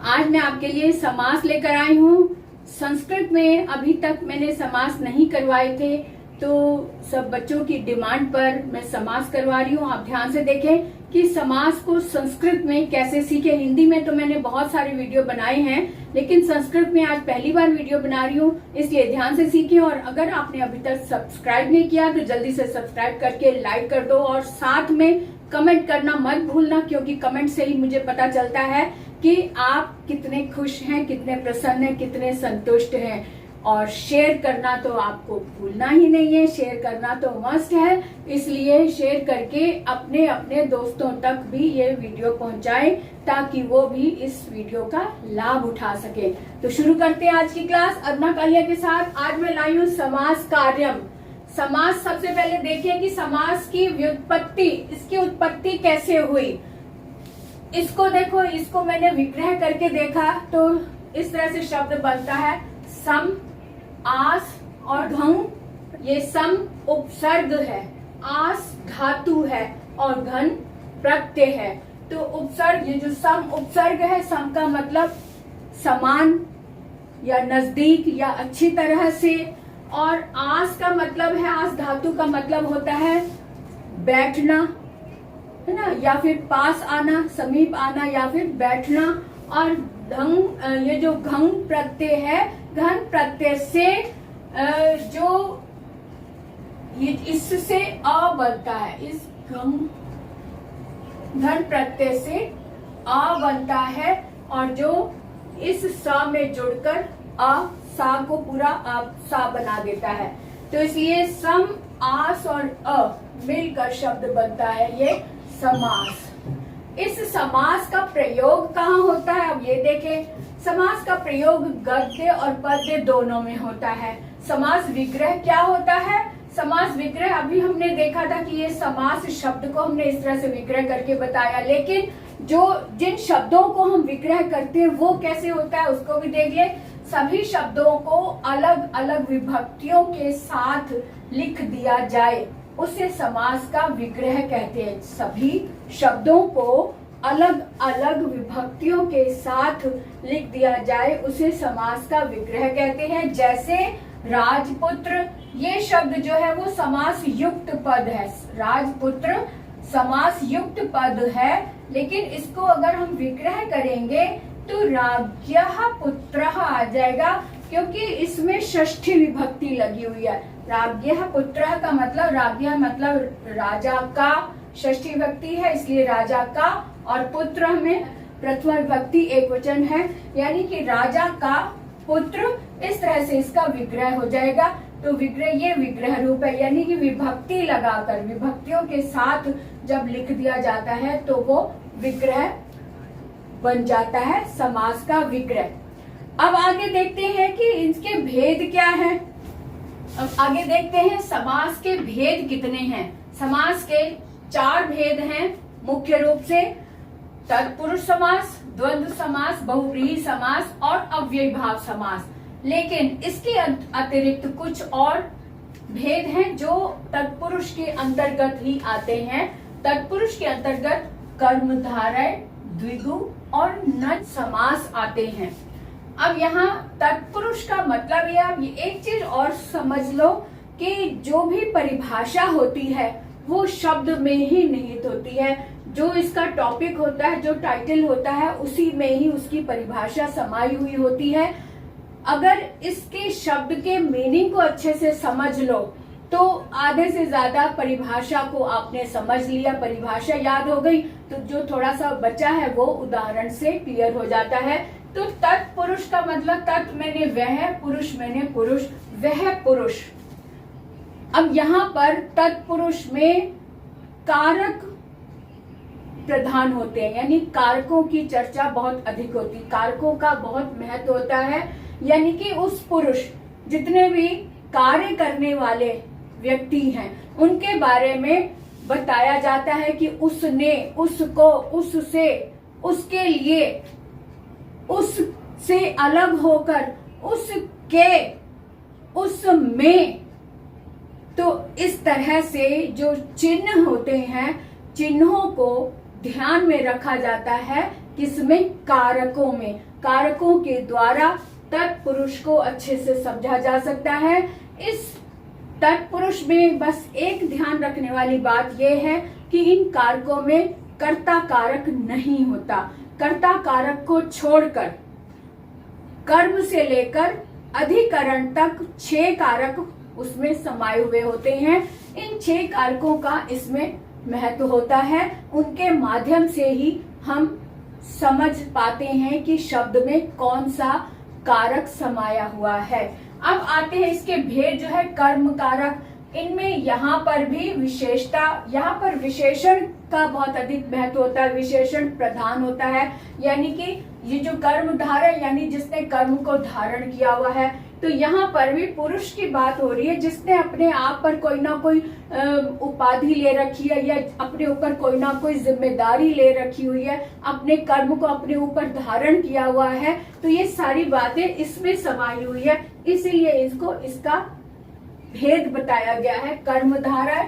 आज मैं आपके लिए समास लेकर आई हूँ। संस्कृत में अभी तक मैंने समास नहीं करवाए थे, तो सब बच्चों की डिमांड पर मैं समास करवा रही हूँ। आप ध्यान से देखें कि समास को संस्कृत में कैसे सीखे। हिंदी में तो मैंने बहुत सारे वीडियो बनाए हैं, लेकिन संस्कृत में आज पहली बार वीडियो बना रही हूँ, इसलिए ध्यान से सीखें। और अगर आपने अभी तक सब्सक्राइब नहीं किया तो जल्दी से सब्सक्राइब करके लाइक कर दो और साथ में कमेंट करना मत भूलना, क्योंकि कमेंट से ही मुझे पता चलता है कि आप कितने खुश हैं, कितने प्रसन्न हैं, कितने संतुष्ट हैं। और शेयर करना तो आपको भूलना ही नहीं है, शेयर करना तो मस्ट है। इसलिए शेयर करके अपने अपने दोस्तों तक भी ये वीडियो पहुंचाएं, ताकि वो भी इस वीडियो का लाभ उठा सके। तो शुरू करते हैं आज की क्लास अदना कालिया के साथ। आज मैं लाई हूँ समास कार्यम। समास, सबसे पहले देखिए कि समास की व्युत्पत्ति, इसकी उत्पत्ति कैसे हुई। इसको देखो, इसको मैंने विग्रह करके देखा तो इस तरह से शब्द बनता है सम, आस और घंग। ये सम उपसर्ग है, आस धातु है और घन प्रत्यय है। तो उपसर्ग, ये जो सम उपसर्ग है, सम का मतलब समान या नजदीक या अच्छी तरह से, और आस का मतलब है, आस धातु का मतलब होता है बैठना, है ना, या फिर पास आना, समीप आना या फिर बैठना। और ढंग, ये जो घंग प्रत्यय है, घन प्रत्यय से जो ये इससे अ बनता है, इस घन प्रत्यय से अ बनता है, और जो इस सा में जुड़कर अ सा को पूरा सा बना देता है। तो इसलिए सम, आस और अ मिलकर शब्द बनता है ये समास। इस समास का प्रयोग कहाँ होता है, अब ये देखें। समास का प्रयोग गद्य और पद्य दोनों में होता है। समास विग्रह क्या होता है? समास विग्रह अभी हमने देखा था कि ये समास शब्द को हमने इस तरह से विग्रह करके बताया, लेकिन जिन शब्दों को हम विग्रह करते हैं वो कैसे होता है उसको भी देख ले। सभी शब्दों को अलग अलग विभक्तियों के साथ लिख दिया जाए, उसे समास का विग्रह कहते हैं। सभी शब्दों को अलग अलग विभक्तियों के साथ लिख दिया जाए, उसे समास का विग्रह कहते हैं। जैसे राजपुत्र, ये शब्द जो है वो समास युक्त पद है। राजपुत्र समास युक्त पद है, लेकिन इसको अगर हम विग्रह करेंगे तो राज्ञः पुत्रः आ जाएगा, क्योंकि इसमें षष्ठी विभक्ति लगी हुई है। राज्ञः पुत्रः का मतलब, राज्ञः मतलब राजा का, षष्ठी विभक्ति है इसलिए राजा का, और पुत्र में प्रथमा विभक्ति एक वचन है, यानी कि राजा का पुत्र। इस तरह से इसका विग्रह हो जाएगा। तो विग्रह, ये विग्रह रूप है, यानी कि विभक्ति लगाकर, विभक्तियों के साथ जब लिख दिया जाता है तो वो विग्रह बन जाता है, समास का विग्रह। अब आगे देखते हैं कि इसके भेद क्या है। अब आगे देखते हैं समास के भेद कितने हैं। समास के 4 भेद हैं मुख्य रूप से: तत्पुरुष समास, द्वंद्व समास, बहुव्रीहि समास और अव्ययीभाव समास। लेकिन इसके अतिरिक्त कुछ और भेद हैं जो तत्पुरुष के अंतर्गत ही आते हैं। तत्पुरुष के अंतर्गत कर्मधारय, द्विगु और नच समास आते हैं। अब यहाँ तत्पुरुष का मतलब ये, आप ये एक चीज और समझ लो कि जो भी परिभाषा होती है वो शब्द में ही निहित होती है। जो इसका टॉपिक होता है, जो टाइटल होता है, उसी में ही उसकी परिभाषा समाई हुई होती है। अगर इसके शब्द के मीनिंग को अच्छे से समझ लो तो आधे से ज्यादा परिभाषा को आपने समझ लिया, परिभाषा याद हो गई, तो जो थोड़ा सा बचा है वो उदाहरण से क्लियर हो जाता है। तो तत्पुरुष का मतलब, तत् मैंने वह, पुरुष मैंने पुरुष, वह पुरुष। अब यहाँ पर तत्पुरुष में कारक प्रधान होते हैं, यानी कारकों की चर्चा बहुत अधिक होती है, कारकों का बहुत महत्व होता है। यानी कि उस पुरुष, जितने भी कार्य करने वाले व्यक्ति हैं, उनके बारे में बताया जाता है कि उसने, उसको, उससे, उसके लिए, उससे अलग होकर, उसके, उसमें। तो इस तरह से जो चिन्ह होते हैं, चिन्हों को ध्यान में रखा जाता है किसमें? कारकों में। कारकों के द्वारा तत्पुरुष को अच्छे से समझा जा सकता है। इस तत्पुरुष में बस एक ध्यान रखने वाली बात यह है कि इन कारकों में कर्ता कारक नहीं होता। कर्ता कारक को छोड़कर कर्म से लेकर अधिकरण तक 6 कारक उसमें समाये हुए होते हैं। इन 6 कारकों का इसमें महत्व होता है। उनके माध्यम से ही हम समझ पाते हैं कि शब्द में कौन सा कारक समाया हुआ है। अब आते हैं इसके भेद जो है कर्म कारक। इनमें यहाँ पर भी विशेषता, यहाँ पर विशेषण का बहुत अधिक महत्व होता है, विशेषण प्रधान होता है। यानी कि ये जो कर्म धारक यानी जिसने कर्म को धारण किया हुआ है, तो यहाँ पर भी पुरुष की बात हो रही है जिसने अपने आप पर कोई ना कोई उपाधि ले रखी है या अपने ऊपर कोई ना कोई जिम्मेदारी ले रखी हुई है, अपने कर्म को अपने ऊपर धारण किया हुआ है। तो ये सारी बातें इसमें समाई हुई है, इसीलिए इसको इसका भेद बताया गया है। कर्म धारा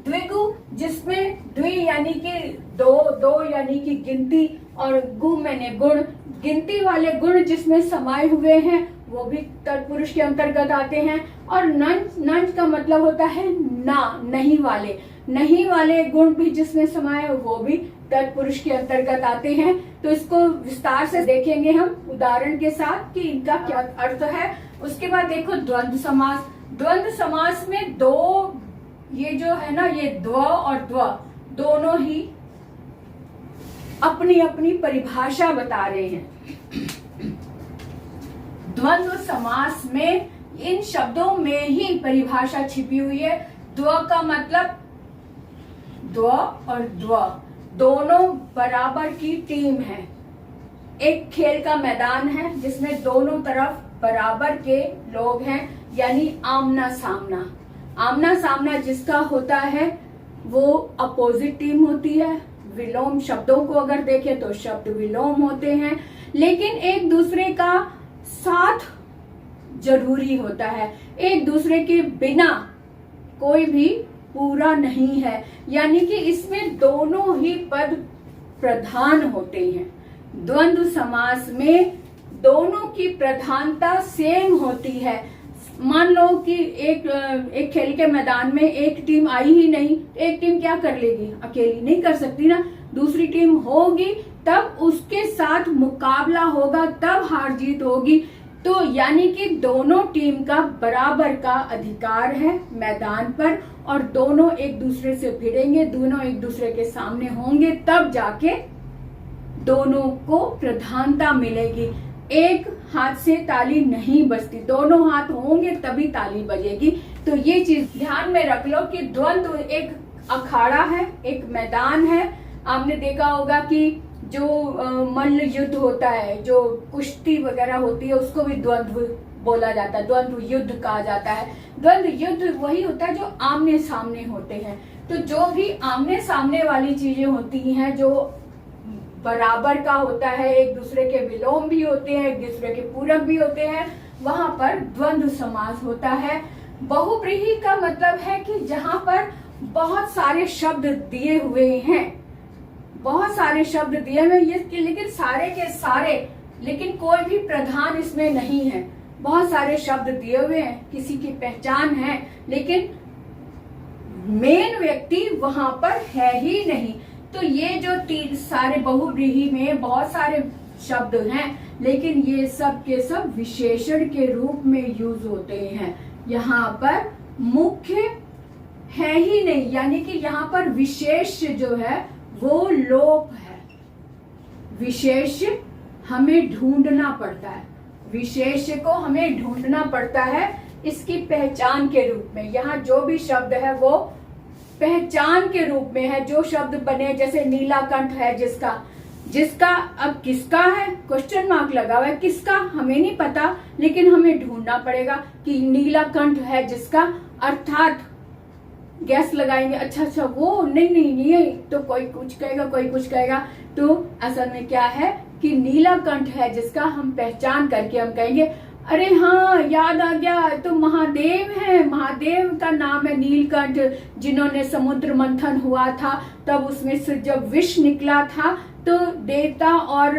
द्विगु, जिसमें द्वि यानी कि दो यानी कि गिनती, और गु मैंने गुण, गिनती वाले गुण जिसमें समाये हुए हैं वो भी तत्पुरुष के अंतर्गत आते हैं। और नंज का मतलब होता है ना, नहीं वाले गुण भी जिसमें समाये वो भी तत्पुरुष के अंतर्गत आते हैं। तो इसको विस्तार से देखेंगे हम उदाहरण के साथ कि इनका क्या अर्थ है। उसके बाद देखो द्वंद्व समास। द्वंद्व समास में दो, ये जो है ना, ये द्व और द्व दोनों ही अपनी अपनी परिभाषा बता रहे हैं। द्वंद्व समास में इन शब्दों में ही परिभाषा छिपी हुई है। द्व का मतलब द्व और द्व दोनों बराबर की टीम है। एक खेल का मैदान है जिसमें दोनों तरफ बराबर के लोग हैं, यानी आमना सामना। आमना सामना जिसका होता है वो अपोजिट टीम होती है। विलोम शब्दों को अगर देखें तो शब्द विलोम होते हैं, लेकिन एक दूसरे का साथ जरूरी होता है। एक दूसरे के बिना कोई भी पूरा नहीं है, यानी कि इसमें दोनों ही पद प्रधान होते हैं। द्वंद्व समास में दोनों की प्रधानता सेम होती है। मान लो कि एक खेल के मैदान में एक टीम आई ही नहीं, एक टीम क्या कर लेगी? अकेली नहीं कर सकती ना, दूसरी टीम होगी तब उसके साथ मुकाबला होगा, तब हार जीत होगी। तो यानी कि दोनों टीम का बराबर का अधिकार है मैदान पर, और दोनों एक दूसरे से भिड़ेंगे, दोनों एक दूसरे के सामने होंगे, तब जाके दोनों को प्रधानता मिलेगी। एक हाथ से ताली नहीं बजती, दोनों हाथ होंगे तभी ताली बजेगी। तो ये चीज ध्यान में रख लो कि द्वंद्व एक अखाड़ा है, एक मैदान है। आपने देखा होगा कि जो मल्ल युद्ध होता है, जो कुश्ती वगैरह होती है, उसको भी द्वंद्व बोला जाता है, द्वंद्व युद्ध कहा जाता है। द्वंद्व युद्ध वही होता है जो आमने सामने होते हैं। तो जो भी आमने सामने वाली चीजें होती हैं, जो बराबर का होता है, एक दूसरे के विलोम भी होते हैं, एक दूसरे के पूरक भी होते हैं, वहां पर द्वंद्व समास होता है। बहुव्रीहि का मतलब है कि जहां पर बहुत सारे शब्द दिए हुए हैं, बहुत सारे शब्द दिए हुए हैं, लेकिन सारे के सारे, लेकिन कोई भी प्रधान इसमें नहीं है। बहुत सारे शब्द दिए हुए हैं, किसी की पहचान है, लेकिन मेन व्यक्ति वहां पर है ही नहीं। तो ये जो सारे बहुव्रीहि में बहुत सारे शब्द हैं, लेकिन ये सब के सब विशेषण के रूप में यूज होते हैं। यहाँ पर मुख्य है ही नहीं, यानी कि यहाँ पर विशेष जो है वो लोप है। विशेष हमें ढूंढना पड़ता है, विशेष को हमें ढूंढना पड़ता है इसकी पहचान के रूप में। यहाँ जो भी शब्द है वो पहचान के रूप में है। जो शब्द बने, जैसे नीलाकंठ है जिसका अब किसका है, क्वेश्चन मार्क लगा हुआ है, किसका हमें नहीं पता, लेकिन हमें ढूंढना पड़ेगा कि नीलाकंठ है जिसका, अर्थात गैस लगाएंगे, अच्छा वो नहीं, तो कोई कुछ कहेगा, कोई कुछ कहेगा। तो असल में क्या है कि नीलाकंठ है जिसका हम पहचान करके हम कहेंगे, अरे हाँ याद आ गया, तो महादेव है, महादेव का नाम है नीलकंठ, जिन्होंने समुद्र मंथन हुआ था तब उसमें से जब विष निकला था तो देवता और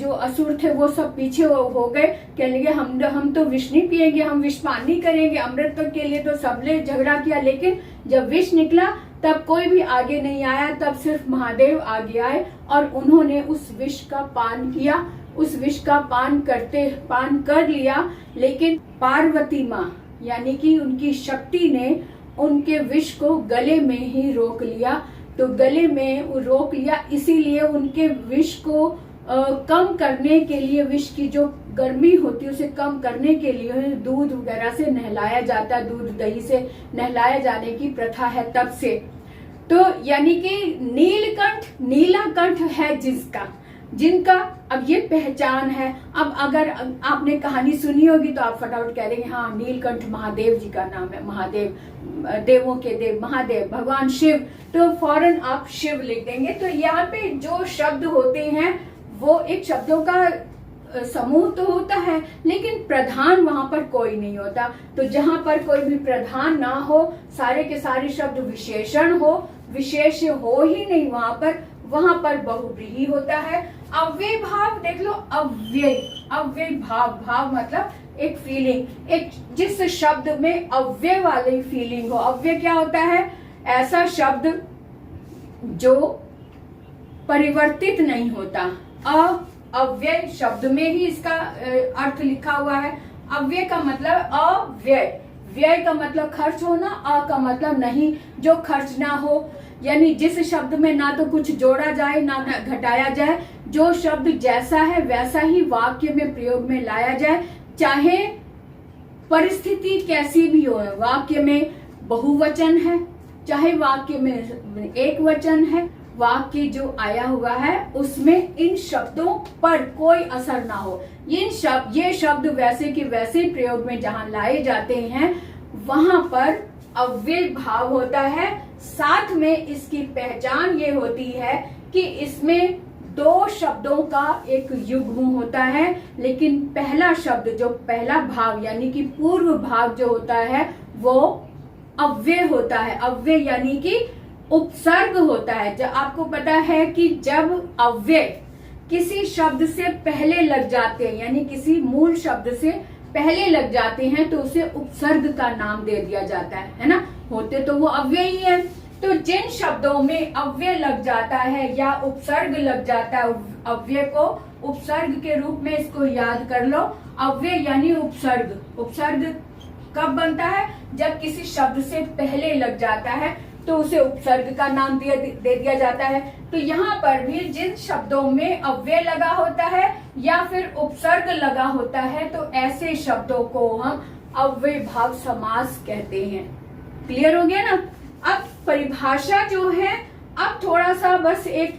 जो असुर थे वो सब पीछे हो गए, कहने लगे हम तो विष नहीं पिएंगे, हम विष पान नहीं करेंगे, अमृत के लिए तो सबने झगड़ा किया। लेकिन जब विष निकला तब कोई भी आगे नहीं आया, तब सिर्फ महादेव आगे आए और उन्होंने उस विष का पान किया। उस विष का पान कर लिया, लेकिन पार्वती माँ यानी कि उनकी शक्ति ने उनके विष को गले में ही रोक लिया। तो गले में रोक लिया, इसीलिए उनके विष को कम करने के लिए, विष की जो गर्मी होती है उसे कम करने के लिए दूध वगैरह से नहलाया जाता है, दूध दही से नहलाया जाने की प्रथा है तब से। तो यानी कि नीलकंठ है जिनका अब ये पहचान है। अब अगर आपने कहानी सुनी होगी तो आप फटाफट कह देंगे हाँ नीलकंठ महादेव जी का नाम है, महादेव देवों के देव महादेव भगवान शिव, तो फौरन आप शिव लिख देंगे। तो यहाँ पे जो शब्द होते हैं वो एक शब्दों का समूह तो होता है, लेकिन प्रधान वहां पर कोई नहीं होता। तो जहां पर कोई भी प्रधान ना हो, सारे के सारे शब्द विशेषण हो, विशेष हो ही नहीं वहां पर बहुव्रीहि होता है। अव्यय भाव देख लो, अव्यय भाव मतलब एक फीलिंग, एक जिस शब्द में अव्यय वाली फीलिंग हो। अव्यय क्या होता है? ऐसा शब्द जो परिवर्तित नहीं होता। अव्यय शब्द में ही इसका अर्थ लिखा हुआ है। अव्यय का मतलब अव्यय, व्यय का मतलब खर्च होना, अ का मतलब नहीं, जो खर्च ना हो, यानी जिस शब्द में ना तो कुछ जोड़ा जाए ना घटाया जाए, जो शब्द जैसा है वैसा ही वाक्य में प्रयोग में लाया जाए, चाहे परिस्थिति कैसी भी हो। वाक्य में बहुवचन है, चाहे वाक्य में एक वचन है, वाक्य जो आया हुआ है उसमें इन शब्दों पर कोई असर ना हो। ये शब्द वैसे के वैसे प्रयोग में जहां लाए जाते हैं वहां पर अव्यय भाव होता है। साथ में इसकी पहचान ये होती है कि इसमें दो शब्दों का एक युग्म होता है, लेकिन पहला शब्द जो पहला भाव यानी कि पूर्व भाग जो होता है वो अव्यय होता है। अव्यय यानी कि उपसर्ग होता है। जब आपको पता है कि जब अव्यय किसी शब्द से पहले लग जाते हैं, यानी किसी मूल शब्द से पहले लग जाते हैं, तो उसे उपसर्ग का नाम दे दिया जाता है ना। होते तो वो अव्यय ही है। तो जिन शब्दों में अव्यय लग जाता है या उपसर्ग लग जाता है, अव्यय को उपसर्ग के रूप में इसको याद कर लो। अव्यय यानी उपसर्ग। उपसर्ग कब बनता है? जब किसी शब्द से पहले लग जाता है तो उसे उपसर्ग का नाम दे दिया जाता है। तो यहाँ पर भी जिन शब्दों में अव्यय लगा होता है या फिर उपसर्ग लगा होता है, तो ऐसे शब्दों को हम अव्यय भाव समास कहते हैं। क्लियर हो गया ना? अब परिभाषा जो है, अब थोड़ा सा बस एक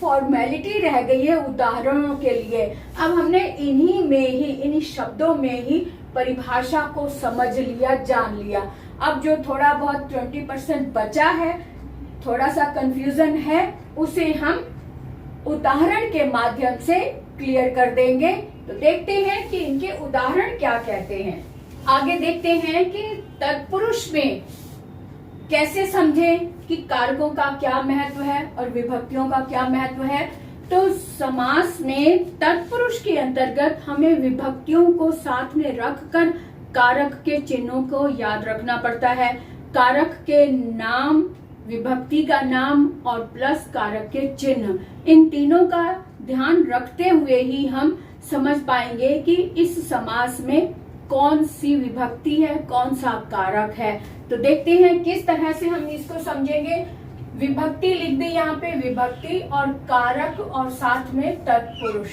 फॉर्मेलिटी रह गई है उदाहरणों के लिए। अब हमने इन्हीं शब्दों में ही परिभाषा को समझ लिया, जान लिया। अब जो थोड़ा बहुत 20% बचा है, थोड़ा सा कंफ्यूजन है, उसे हम उदाहरण के माध्यम से क्लियर कर देंगे। तो देखते हैं कि इनके उदाहरण क्या कहते हैं। आगे देखते हैं कि तत्पुरुष में कैसे समझें कि कारकों का क्या महत्व है और विभक्तियों का क्या महत्व है। तो समास में तत्पुरुष के अंतर्गत हमें विभक्तियों को साथ में रखकर कारक के चिन्हों को याद रखना पड़ता है। कारक के नाम, विभक्ति का नाम और प्लस कारक के चिन्ह, इन तीनों का ध्यान रखते हुए ही हम समझ पाएंगे कि इस समास में कौन सी विभक्ति है, कौन सा कारक है। तो देखते हैं किस तरह से हम इसको समझेंगे। विभक्ति लिख दी यहाँ पे, विभक्ति और कारक और साथ में तत्पुरुष।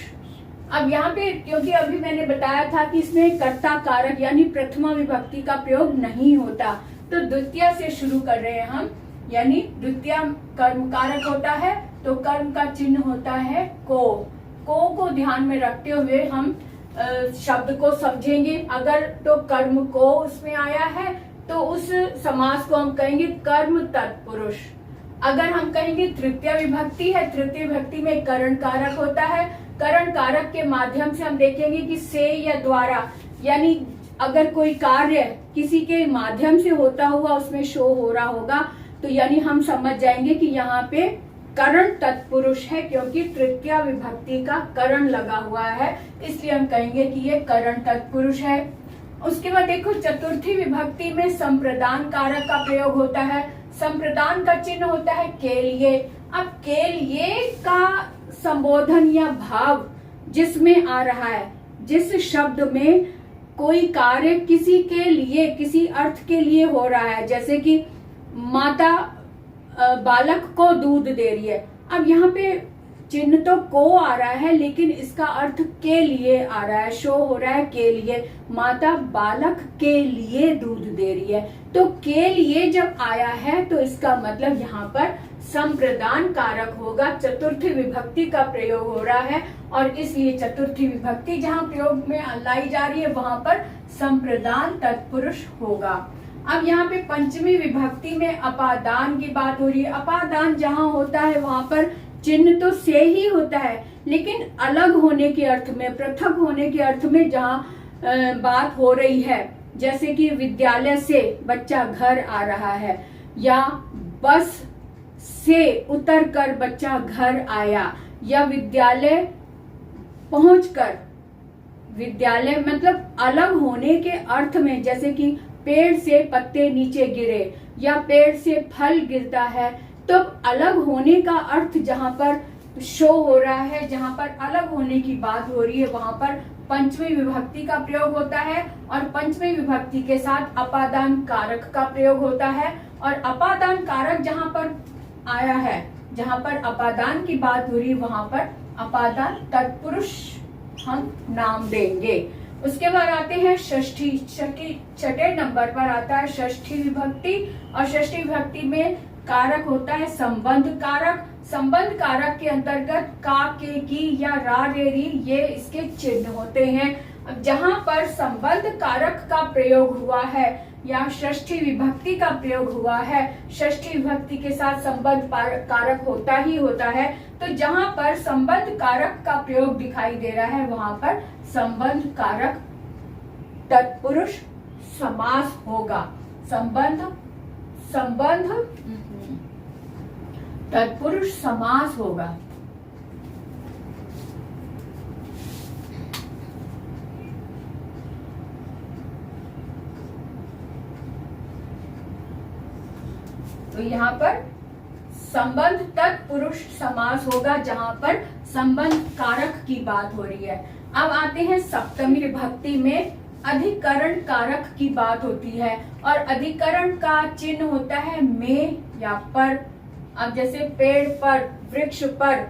अब यहाँ पे क्योंकि अभी मैंने बताया था कि इसमें कर्ता कारक यानी प्रथमा विभक्ति का प्रयोग नहीं होता, तो द्वितीय से शुरू कर रहे हैं हम। यानी द्वितीय कर्म कारक होता है तो कर्म का चिन्ह होता है को ध्यान में रखते हुए हम शब्द को समझेंगे। अगर तो कर्म को उसमें आया है तो उस समास को हम कहेंगे कर्म तत्पुरुष। अगर हम कहेंगे तृतीय विभक्ति है, तृतीय विभक्ति में करण कारक होता है। करण कारक के माध्यम से हम देखेंगे कि से या द्वारा, यानी अगर कोई कार्य किसी के माध्यम से होता हुआ उसमें शो हो रहा होगा, तो यानी हम समझ जाएंगे कि यहाँ पे करण तत्पुरुष है, क्योंकि तृतीया विभक्ति का करण लगा हुआ है, इसलिए हम कहेंगे कि ये करण तत्पुरुष है। उसके बाद देखो चतुर्थी विभक्ति में संप्रदान कारक का प्रयोग होता है। संप्रदान का चिन्ह होता है के लिए। अब के लिए का संबोधन या भाव जिसमें आ रहा है, जिस शब्द में कोई कार्य किसी के लिए, किसी अर्थ के लिए हो रहा है, जैसे कि माता बालक को दूध दे रही है। अब यहाँ पे चिन्ह तो को आ रहा है, लेकिन इसका अर्थ के लिए आ रहा है, शो हो रहा है के लिए। माता बालक के लिए दूध दे रही है, तो के लिए जब आया है तो इसका मतलब यहाँ पर संप्रदान कारक होगा। चतुर्थी विभक्ति का प्रयोग हो रहा है और इसलिए चतुर्थी विभक्ति जहाँ प्रयोग में लाई जा रही है वहां पर संप्रदान तत्पुरुष होगा। अब यहाँ पे पंचमी विभक्ति में अपादान की बात हो रही है। अपादान जहाँ होता है वहां पर चिन्ह तो से ही होता है, लेकिन अलग होने के अर्थ में, पृथक होने के अर्थ में जहाँ बात हो रही है, जैसे कि विद्यालय से बच्चा घर आ रहा है, या बस से उतरकर बच्चा घर आया, या विद्यालय पहुंचकर, विद्यालय मतलब अलग होने के अर्थ में, जैसे कि पेड़ से पत्ते नीचे गिरे या पेड़ से फल गिरता है, तो अलग होने का अर्थ जहाँ पर शो हो रहा है, जहाँ पर अलग होने की बात हो रही है, वहां पर पंचमी विभक्ति का प्रयोग होता है और पंचमी विभक्ति के साथ अपादान कारक का प्रयोग होता है। और अपादान कारक जहाँ पर आया है, जहाँ पर अपादान की बात हो रही है, वहां पर अपादान तत्पुरुष हम नाम देंगे। उसके बाद आते हैं षष्ठी। छठे नंबर पर आता है षष्ठी विभक्ति, और षष्ठी विभक्ति में कारक होता है संबंध कारक। संबंध कारक के अंतर्गत का, के, की या रा, रे, री ये इसके चिन्ह होते हैं। अब जहां पर संबंध कारक का प्रयोग हुआ है या षष्ठी विभक्ति का प्रयोग हुआ है, षष्ठी विभक्ति के साथ संबंध कारक होता ही होता है, तो जहां पर संबंध कारक का प्रयोग दिखाई दे रहा है वहां पर संबंध कारक तत्पुरुष समास होगा। संबंध तत्पुरुष समास होगा। तो यहाँ पर संबंध तत्पुरुष समास होगा जहां पर संबंध कारक की बात हो रही है। अब आते हैं सप्तमी विभक्ति में अधिकरण कारक की बात होती है, और अधिकरण का चिन्ह होता है में या पर। अब जैसे पेड़ पर, वृक्ष पर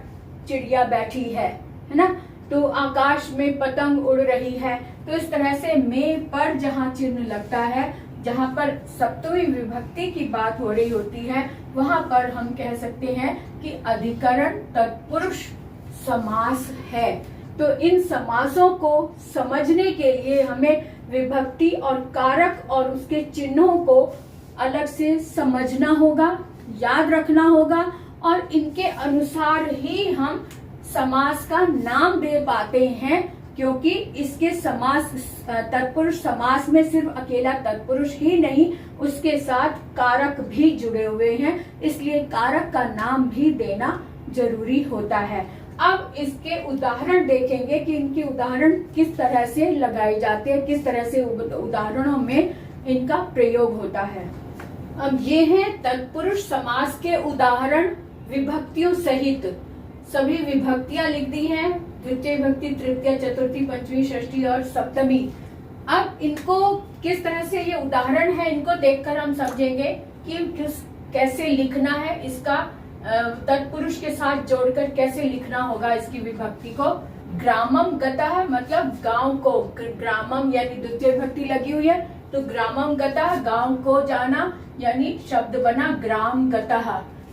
चिड़िया बैठी है ना, तो आकाश में पतंग उड़ रही है, तो इस तरह से में पर जहाँ चिन्ह लगता है, जहाँ पर सप्तमी विभक्ति की बात हो रही होती है, वहां पर हम कह सकते हैं कि अधिकरण तत्पुरुष समास है। तो इन समासों को समझने के लिए हमें विभक्ति और कारक और उसके चिन्हों को अलग से समझना होगा, याद रखना होगा, और इनके अनुसार ही हम समास का नाम दे पाते हैं, क्योंकि इसके समास, तत्पुरुष समास में सिर्फ अकेला तत्पुरुष ही नहीं, उसके साथ कारक भी जुड़े हुए हैं, इसलिए कारक का नाम भी देना जरूरी होता है। अब इसके उदाहरण देखेंगे कि इनके उदाहरण किस तरह से लगाए जाते हैं, किस तरह से उदाहरणों में इनका प्रयोग होता है। अब ये हैं तत्पुरुष समास के उदाहरण विभक्तियों सहित। सभी विभक्तियां लिख दी हैं, द्वितीय विभक्ति, तृतीय, चतुर्थी, पंचमी, षष्ठी और सप्तमी। अब इनको किस तरह से ये उदाहरण है, इनको देखकर हम समझेंगे कि कैसे लिखना है, इसका तत्पुरुष के साथ जोड़कर कैसे लिखना होगा इसकी विभक्ति को। ग्रामम गतः मतलब गांव को, ग्रामम यानी द्वितीय विभक्ति लगी हुई है, तो ग्रामम गतः गांव को जाना, यानी शब्द बना ग्राम गतः।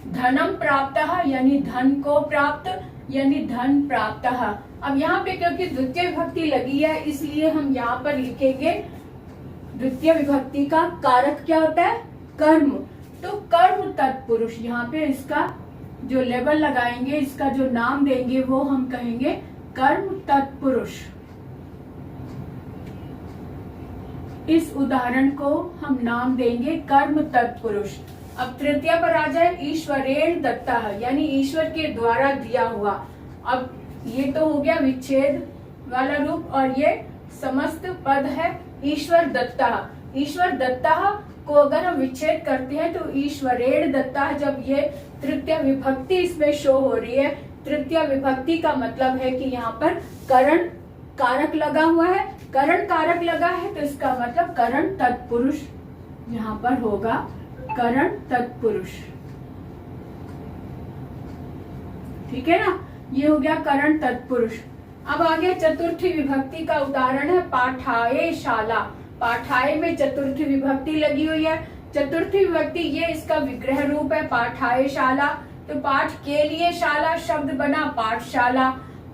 धनम प्राप्तः यानी धन को प्राप्त, यानी धन प्राप्तः। अब यहाँ पे क्योंकि द्वितीय विभक्ति लगी है, इसलिए हम यहाँ पर लिखेंगे द्वितीय विभक्ति का कारक क्या होता है, कर्म। तो कर्म तत्पुरुष, यहाँ पे इसका जो लेबल लगाएंगे, इसका जो नाम देंगे वो हम कहेंगे कर्म तत्पुरुष। इस उदाहरण को हम नाम देंगे कर्म तत्पुरुष। अब तृतीया पर आ जाए, ईश्वरेण दत्ता, यानी ईश्वर के द्वारा दिया हुआ। अब ये तो हो गया विच्छेद वाला रूप, और ये समस्त पद है ईश्वर दत्ता। ईश्वर दत्ता को अगर हम विच्छेद करते हैं तो ईश्वरेण दत्ता, जब ये तृतीय विभक्ति इसमें शो हो रही है, तृतीय विभक्ति का मतलब है कि यहाँ पर करण कारक लगा हुआ है। करण कारक लगा है तो इसका मतलब करण तत्पुरुष यहाँ पर होगा, करण तत्पुरुष। ठीक है ना, ये हो गया करण तत्पुरुष। अब आगे चतुर्थी विभक्ति का उदाहरण है पाठाए शाला। पाठाए में चतुर्थी विभक्ति लगी हुई है। चतुर्थी विभक्ति ये इसका विग्रह रूप है पाठाए शाला, तो पाठ के लिए शाला शब्द बना पाठशाला।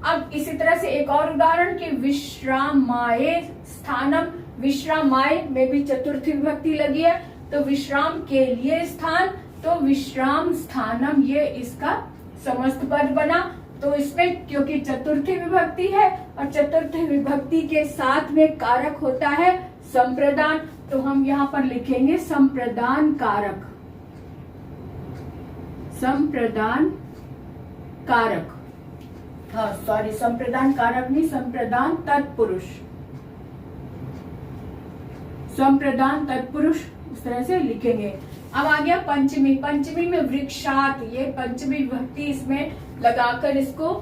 अब इसी तरह से एक और उदाहरण कि विश्रामाय स्थानम, विश्रामाय में भी चतुर्थी विभक्ति लगी है, तो विश्राम के लिए स्थान, तो विश्राम स्थानम, ये इसका समस्त पद बना। तो इसमें क्योंकि चतुर्थी विभक्ति है और चतुर्थी विभक्ति के साथ में कारक होता है संप्रदान, तो हम यहाँ पर लिखेंगे संप्रदान कारक, संप्रदान कारक, हाँ सॉरी संप्रदान कारक नहीं, संप्रदान तत्पुरुष, संप्रदान तत्पुरुष, इस तरह से लिखेंगे। अब आ गया पंचमी। पंचमी में वृक्षात, ये पंचमी विभक्ति इसमें लगाकर इसको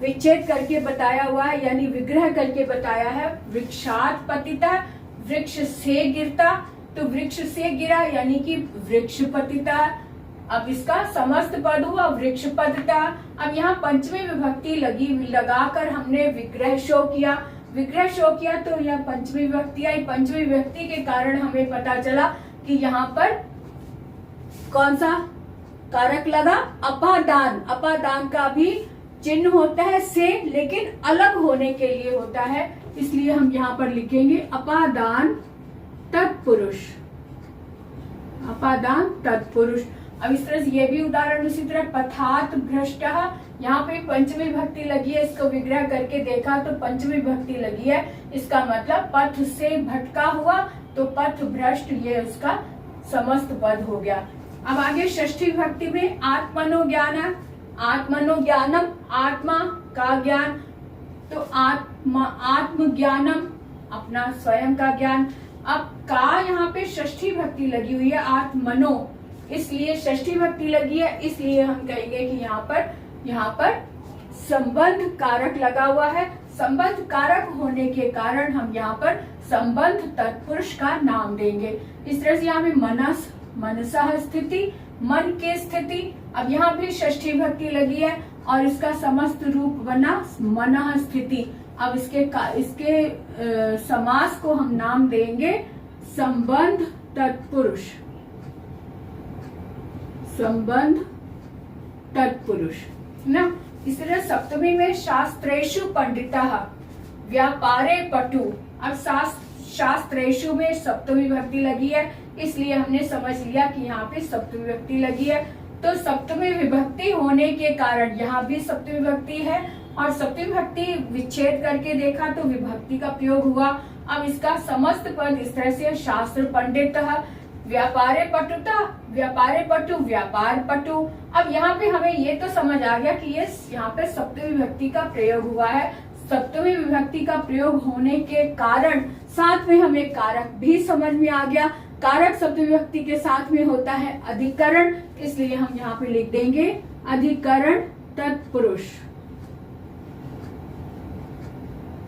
विच्छेद करके बताया हुआ है, यानी विग्रह करके बताया है। वृक्षात पतिता, वृक्ष से गिरता, तो वृक्ष से गिरा यानी कि वृक्ष पतिता। अब इसका समस्त पद हुआ वृक्ष पतिता। अब यहाँ पंचमी विभक्ति लगाकर हमने विग्रह शो किया, विग्रह शो किया तो यह पंचमी विभक्ति आई। पंचमी विभक्ति के कारण हमें पता चला कि यहाँ पर कौन सा कारक लगा, अपादान। अपादान का भी चिन्ह होता है से, लेकिन अलग होने के लिए होता है, इसलिए हम यहाँ पर लिखेंगे अपादान तत्पुरुष, अपादान तत्पुरुष। अब इस तरह से ये भी उदाहरण उसी तरह पथात भ्रष्ट, यहाँ पे पंचमी विभक्ति लगी है, इसको विग्रह करके देखा तो पंचमी विभक्ति लगी है, इसका मतलब पथ से भटका हुआ, तो पथ भ्रष्ट, ये उसका समस्त पद हो गया। अब आगे षष्ठी विभक्ति में आत्मनोज्ञान, आत्मनोज्ञानम, आत्मा का ज्ञान, तो आत्मज्ञानम, अपना स्वयं का ज्ञान। अब का यहाँ पे षष्ठी विभक्ति लगी हुई है, आत्मनो, इसलिए षष्ठी विभक्ति लगी है, इसलिए हम कहेंगे कि यहाँ पर संबंध कारक लगा हुआ है। संबंध कारक होने के कारण हम यहाँ पर संबंध तत्पुरुष का नाम देंगे। इस तरह से यहाँ पे मनस, मनसः स्थिति, मन की स्थिति। अब यहाँ भी षष्ठी विभक्ति लगी है और इसका समस्त रूप बना मनः स्थिति। अब इसके समास को हम नाम देंगे संबंध तत्पुरुष, संबंध तत्पुरुष ना। इस तरह सप्तमी में शास्त्रेषु पंडितः व्यापारे पटु। अब शास्त्रेषु में सप्तमी विभक्ति लगी है, इसलिए हमने समझ लिया कि यहाँ पे सप्तमी विभक्ति लगी है। तो सप्तमी विभक्ति होने के कारण यहाँ भी सप्तमी विभक्ति है, और सप्तमी विभक्ति विच्छेद करके देखा तो विभक्ति का प्रयोग हुआ। अब इसका समस्त पद इस तरह से शास्त्र पंडितः व्यापारे पटुता, व्यापारे पटु, व्यापार पटु। अब यहाँ पे हमें ये तो समझ आ गया कि ये यहाँ पे सप्तमी विभक्ति का प्रयोग हुआ है। सप्तमी विभक्ति का प्रयोग होने के कारण साथ में हमें कारक भी समझ में आ गया। कारक सप्तमी विभक्ति के साथ में होता है अधिकरण, इसलिए हम यहाँ पे लिख देंगे अधिकरण तत्पुरुष,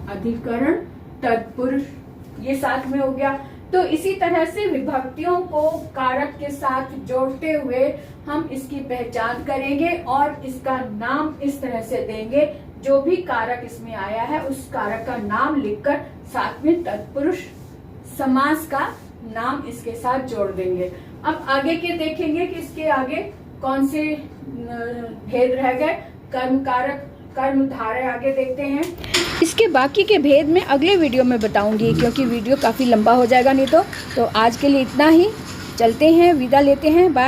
अधिकरण तत्पुरुष, ये साथ में हो गया। तो इसी तरह से विभक्तियों को कारक के साथ जोड़ते हुए हम इसकी पहचान करेंगे और इसका नाम इस तरह से देंगे। जो भी कारक इसमें आया है उस कारक का नाम लिखकर साथ में तत्पुरुष समास का नाम इसके साथ जोड़ देंगे। अब आगे के देखेंगे कि इसके आगे कौन से भेद रह गए। कर्म कारक, कर्म धारय आगे देखते हैं। इसके बाकी के भेद में अगले वीडियो में बताऊंगी, क्योंकि वीडियो काफ़ी लंबा हो जाएगा नहीं तो आज के लिए इतना ही। चलते हैं, विदा लेते हैं, बाय।